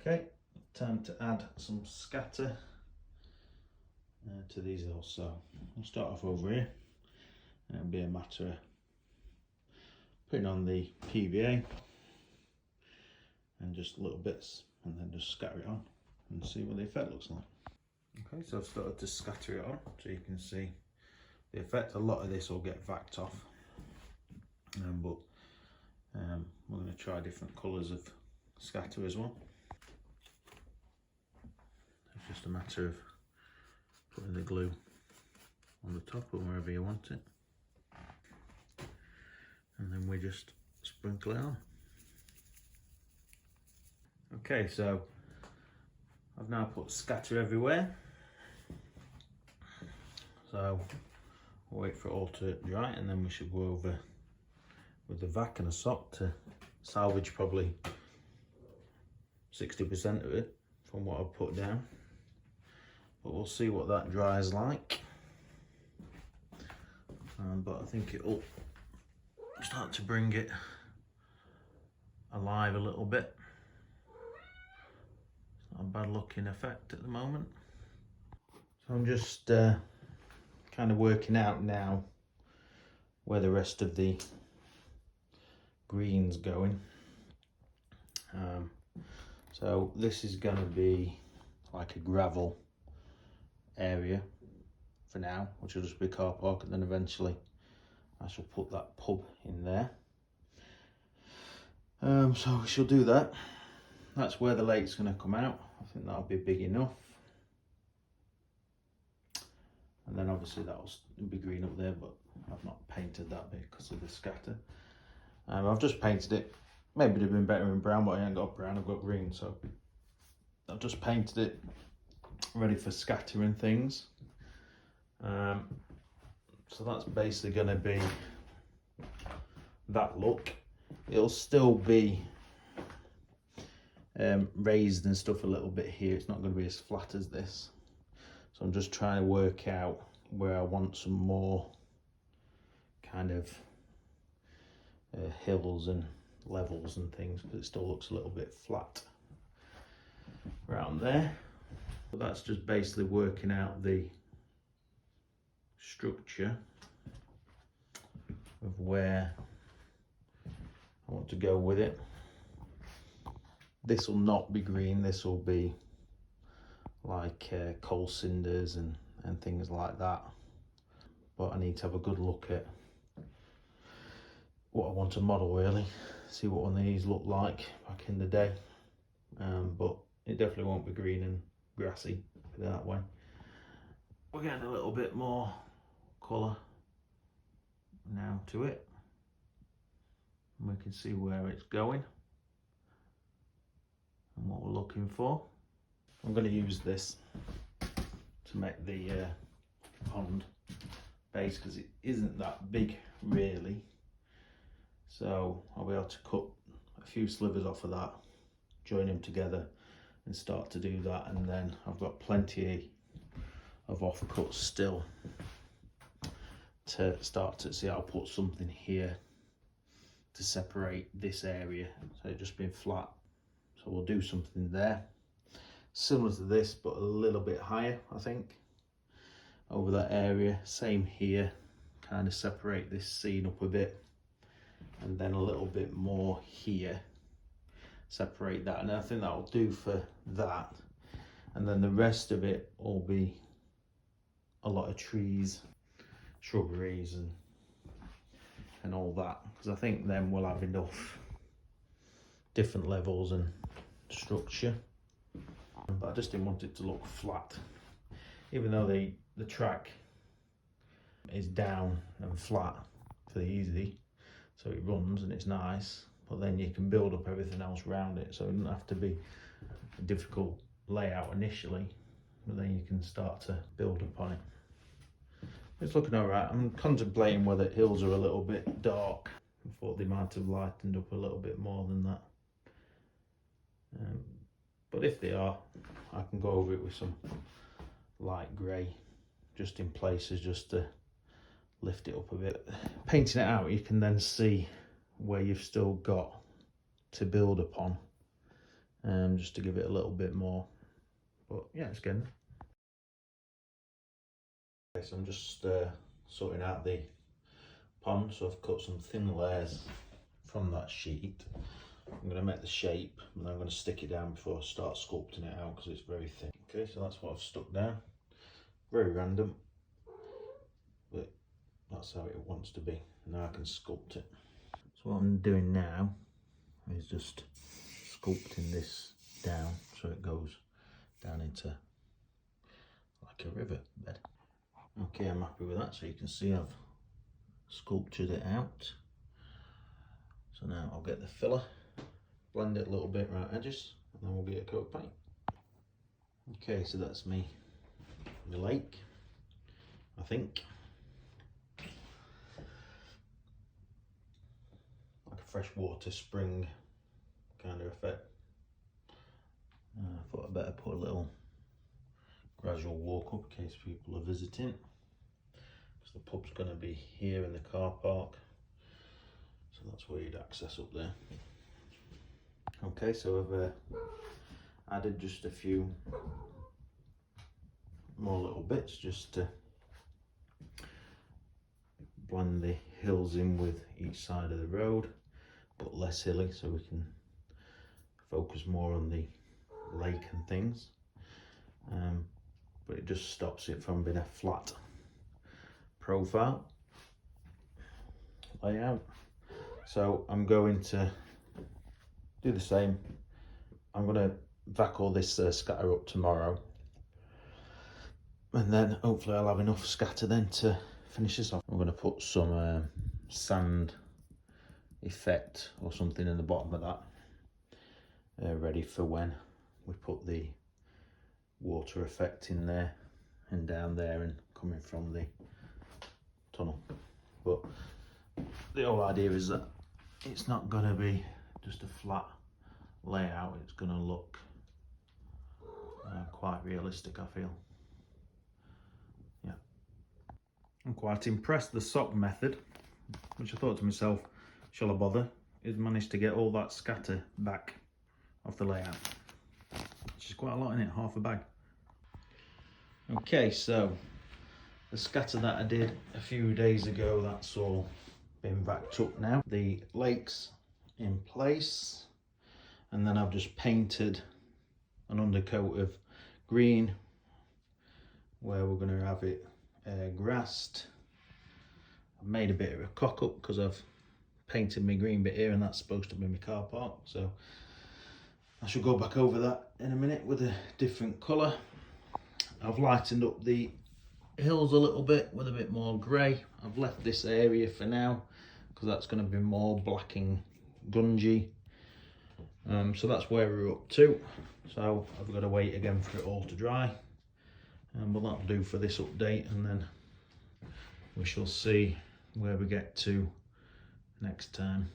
Okay, time to add some scatter to these hills. So I'll start off over here, and it'll be a matter of putting on the PVA and just little bits, and then just scatter it on and see what the effect looks like. Okay, so I've started to scatter it on, so you can see the effect. A lot of this will get vacked off, but we're going to try different colours of scatter as well. It's just a matter of putting the glue on the top or wherever you want it, and then we just sprinkle it on. Okay, so I've now put scatter everywhere, so we'll wait for it all to dry, and then we should go over with the vac and a sock to salvage probably 60% of it from what I've put down, but we'll see what that dries like. But I think it'll start to bring it alive a little bit. It's not a bad looking effect at the moment. So I'm just kind of working out now where the rest of the green's going. So this is going to be like a gravel area for now, which will just be a car park, and then eventually I shall put that pub in there. So we shall do that. That's where the lake's going to come out. I think that'll be big enough. And then obviously that'll be green up there, but I've not painted that bit because of the scatter. I've just painted it. Maybe it'd have been better in brown, but I ain't got brown, I've got green, so I've just painted it ready for scattering things. So that's basically going to be that look. It'll still be raised and stuff a little bit here. It's not going to be as flat as this. So I'm just trying to work out where I want some more kind of hills and levels and things, because it still looks a little bit flat around there. But that's just basically working out the structure of where I want to go with it. This will not be green, this will be like coal cinders and things like that. But I need to have a good look at what I want to model, really. See what one of these looked like back in the day. But it definitely won't be green and grassy, put it that way. We're getting a little bit more colour now to it, and we can see where it's going and what we're looking for. I'm going to use this to make the pond base, because it isn't that big really, so I'll be able to cut a few slivers off of that, join them together and start to do that. And then I've got plenty of offcuts still to start to see. I'll put something here to separate this area, so it's just been flat, so we'll do something there similar to this but a little bit higher, I think, over that area. Same here, kind of separate this scene up a bit, and then a little bit more here, separate that, and I think that'll do for that. And then the rest of it will be a lot of trees, shrubberies and all that, because I think then we'll have enough different levels and structure. But I just didn't want it to look flat, even though the track is down and flat for the easy, so it runs and it's nice, but then you can build up everything else around it, so it doesn't have to be a difficult layout initially, but then you can start to build upon it. It's looking all right. I'm contemplating whether hills are a little bit dark. I thought they might have lightened up a little bit more than that. But if they are, I can go over it with some light grey just in places, just to lift it up a bit. Painting it out, you can then see where you've still got to build upon, just to give it a little bit more. But yeah, it's getting. Okay, so I'm just sorting out the pond. So I've cut some thin layers from that sheet. I'm going to make the shape, and I'm going to stick it down before I start sculpting it out because it's very thin. Okay, so that's what I've stuck down. Very random, but that's how it wants to be. Now I can sculpt it. So what I'm doing now is just sculpting this down so it goes down into like a river bed. Okay, I'm happy with that. So you can see I've sculptured it out. So now I'll get the filler, blend it a little bit around edges, and then we'll get a coat of paint. Okay, so that's me, the lake, I think. Like a freshwater spring kind of effect. I thought I'd better put a little gradual walk up in case people are visiting. Because the pub's going to be here in the car park. So that's where you'd access up there. Okay, so I've added just a few more little bits just to blend the hills in with each side of the road, but less hilly, so we can focus more on the lake and things. But it just stops it from being a flat profile layout. So I'm going to do the same. I'm going to vac all this scatter up tomorrow, and then hopefully I'll have enough scatter then to finish this off. I'm going to put some sand effect or something in the bottom of that, ready for when we put the water effect in there and down there and coming from the tunnel. But the whole idea is that it's not going to be just a flat layout, it's going to look quite realistic, I feel. Yeah, I'm quite impressed. The sock method, which I thought to myself, shall I bother, is managed to get all that scatter back off the layout, which is quite a lot in it, half a bag. Okay, so the scatter that I did a few days ago, that's all been backed up now. The lake's in place, and then I've just painted an undercoat of green where we're going to have it grassed. I've made a bit of a cock up because I've painted my green bit here, and that's supposed to be my car park, so I shall go back over that in a minute with a different colour. I've lightened up the hills a little bit with a bit more grey. I've left this area for now because that's going to be more black and gungy. So that's where we're up to. So I've got to wait again for it all to dry. But that'll do for this update, and then we shall see where we get to next time.